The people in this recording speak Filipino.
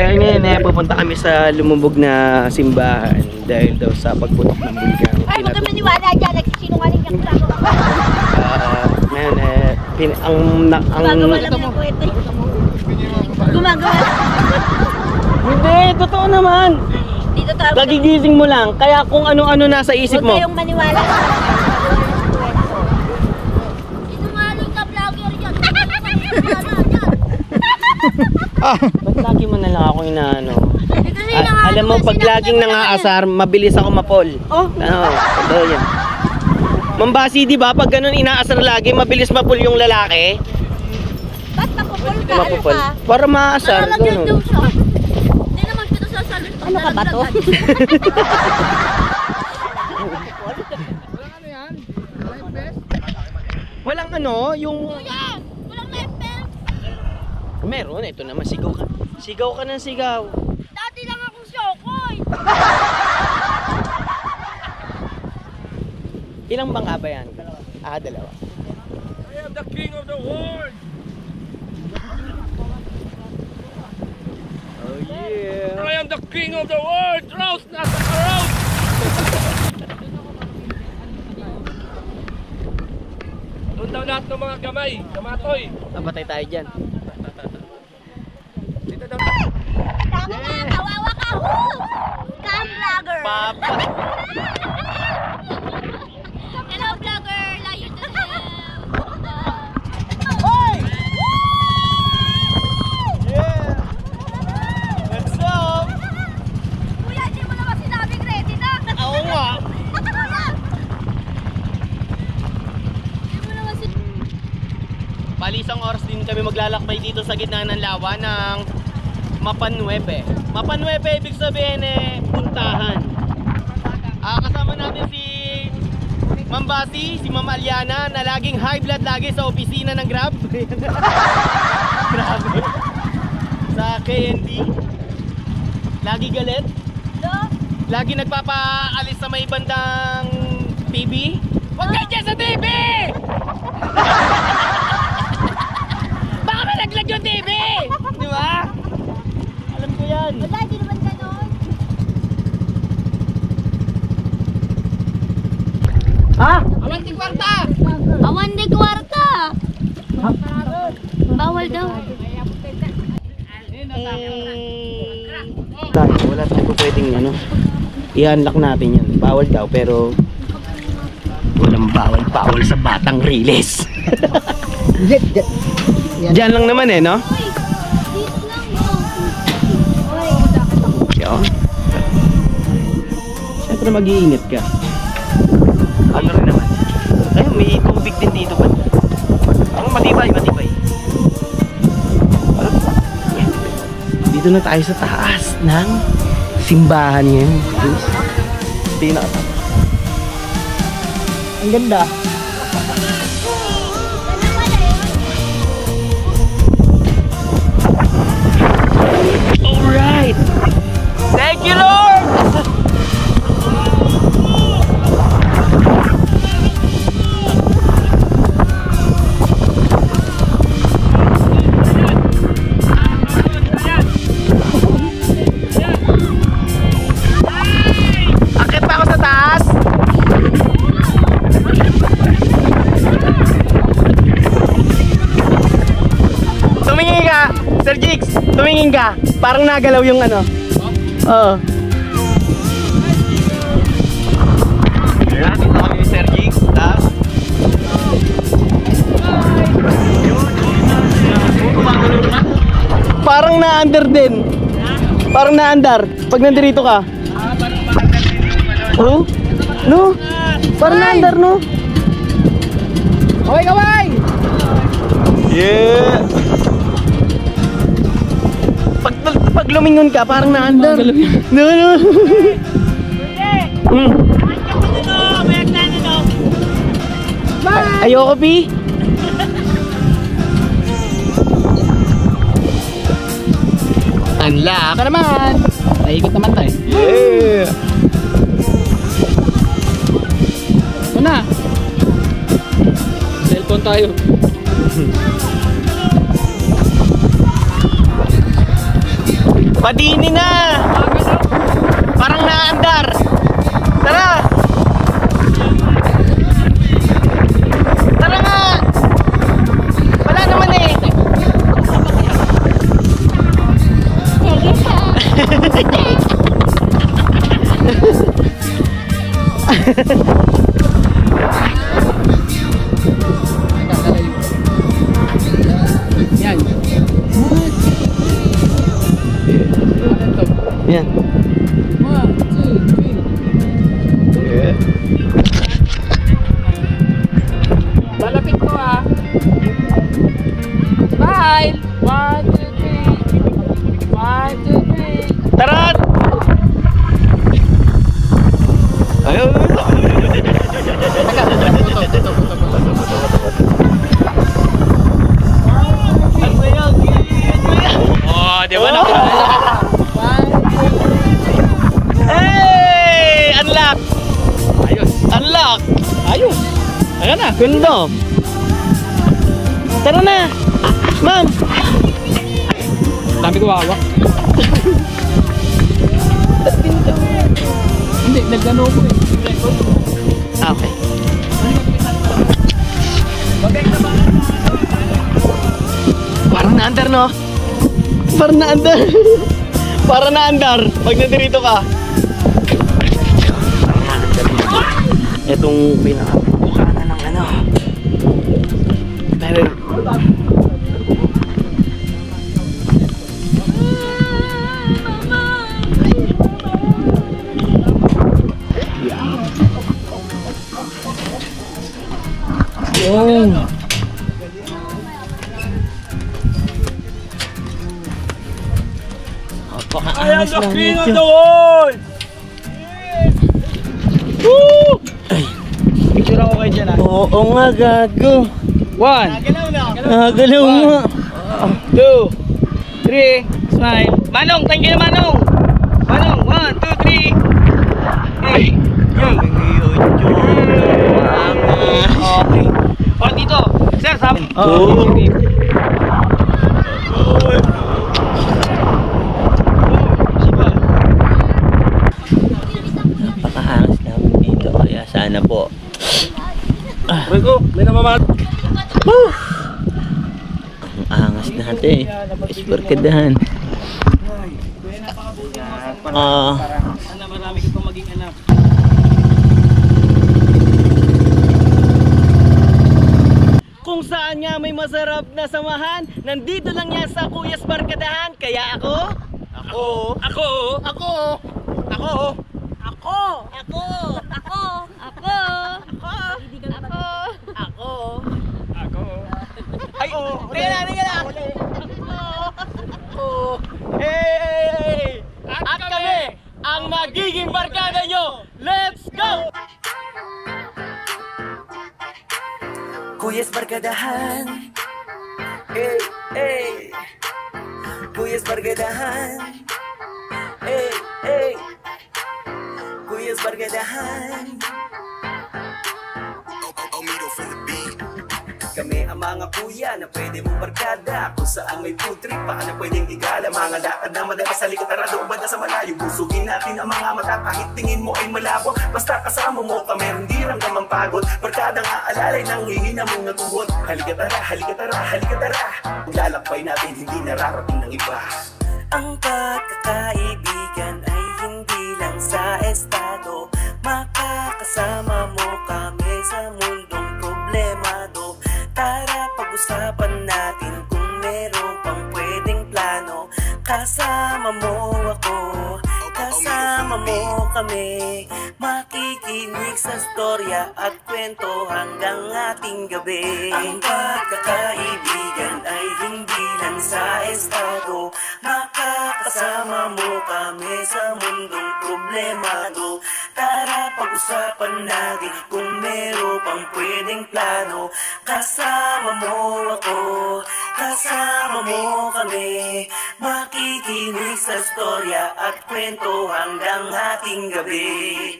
Kaya ngayon pupunta kami sa lumubog na simbahan dahil daw sa pagputok ng bulkan. Ay, huwag kang maniwala dyan. Nagsisinungaling yung plano. Gumagawa lang ng kwento. Gumagawa. Hindi, totoo naman. Dito tayo. Nagigising mo lang, kaya kung ano-ano nasa isip mo. Huwag kayong maniwala. Sinungaling ka vlogger yan. Ba't lagi mo na lang ako inaano? Alam mo, pag laging nangaasar, mabilis ako mapol. Oh? Ano, totoo yan. Mambasi, di ba? Pag ganun inaasar lagi, mabilis mapol yung lalaki. Ba't napupol ka? Mapupol. Para maasar. Nalalagyan daw siya. Hindi naman kita sasalit. Ano ka ba to? Walang ano, yung... Kuya! Walang life belt! Meron, ito naman, sigaw ka. Sigaw ka ng sigaw. Dati lang akong syokoy! Ilang bangka ba yan? Dalawa. I am the king of the world! Oh yeah! I am the king of the world! Rouse! Nasa rouse! Doon daw lahat ng mga gamay, kamatoy. Nabatay tayo dyan. Dito daw. Tama nga, kawawa ka! Scam vlogger! Papa! Hello vlogger! Layo to them! Hoy! Yeah! Let's go! Kuya, hindi mo naman sinabing ready na! Oo nga! Kuya! Hindi mo naman Bali isang oras din kami maglalakbay dito sa gitna ng lawa ng Mapanuebe. Mapanuebe ibig sabihin puntahan. Kasama natin si Ma'am Basi, si Ma'am Aliana na laging high blood lagi sa opisina ng Grab. Grabe. Sa KND. Lagi galit. Lagi nagpapaalis sa may bandang TV. Huwag kayo dyan sa TV! Baka malaglag yung TV! Di ba? Alam ko yan. Wala, hindi naman ganon. Ha? Awan di kwarta! Awan de kwarta! Bawal daw. Wala tayo pwedeng i-unlock natin yan. Bawal daw pero walang bawal sa batang riles. Diyan lang naman no? Yun. Siyempre mag-iingat ka. Ano rin naman. Ay, may tubig din dito pa. Matibay. Dito na tayo sa taas ng simbahan yan. Pinakatap. Ang ganda. Alright! Thank you, Lord! Akit pa ako sa taas! Tumingin ka, Sir Jigs! Tumingin ka! Parang nagalaw yung Oo. Dito kami ni Sir Jigs. Parang na-under din. Parang na-under. Pag nandito ka. Oh? No? Parang na-under, no? Kaway! Yeah! Pag lumingon ka, parang na-under. No. Ayoko, Pi. Unlock ka naman. Naikot naman tayo. Yeah. Ito na. Cellphone tayo. Padini na! Parang naandar! Tara! Tara nga! Wala naman eh! Yan. Yan. 1, 2, 3. Yeah. Malapit ko ah. Smile. 1, 2, 3. 1, 2, 3. Tara! Ayaw! Oh, di ba na? Hey! Unlock! Ayos. Unlock! Ayos. Ayan na. Ganda! Tara na! Ma'am! Dami ko hawak. Hindi, nagano ko eh. Okay. Parang naandar, no? Parang naandar. Parang naandar. Pag nadirito ka. Itong pinaka-bukana ng ano. Pero... Oh. Napaka-angas lang nito. world! Woo! Ay. Picture ako kayo dyan ah. Oo nga, gago. 1, Nagalaw nga. 2, 3, smile. Manong, thank you Manong. Manong, 1, 2, 3. Hey. Okay. O dito. Sir, sabi. Oo. Napakaangas namin dito. Kaya sana po. Uy ko, may namamahal. Ang angas natin. Isbarkadahan. Sana marami ka pang maging anak. Kung saan nga may masarap na samahan, nandito lang yan sa Kuyas Barkadahan. Kaya ako... Ako. Ako! Ako! Ako! Ako! Ako! Ako! Ako! Ako. Ay! Tingnan na! Hey! At kami, ang magiging barkada nyo! Let's go! Kuyas Barkadahan. Hey, hey. Kuyas Barkadahan. Hey, hey. Kuyas Barkadahan. Kami ang mga kuya na pwede mong barkada. Kung saan may food trip, baka na pwedeng igala. Mga lakad na madalas sa likatarado, banda sa malayo. Busugin natin ang mga mata kahit tingin mo ay malabo. Basta kasama mo kami, hindi ramdam ang pagod. Barkada nga alalay nang hihina mong natuhod. Halika tara, halika tara, halika tara. Lalakbay natin, hindi nararating ng iba. Ang pagkakaibigan ay hindi lang sa estado. Makakasama mo kami sa mundong problemado. Tara pag-usapan natin kung meron pang pwedeng plano. Kasama mo ako, kasama mo kami. Makikinig sa storya at kwento hanggang ating gabi. Ang pagkakaibigan ay hindi lang sa estado. Makakasama mo kami sa mundong problemado. Tara pag-usapan natin kung meron pang pwedeng plano. Kasama mo ako, kasama mo kami. Makikinig sa storya at kwento hanggang ating gabi.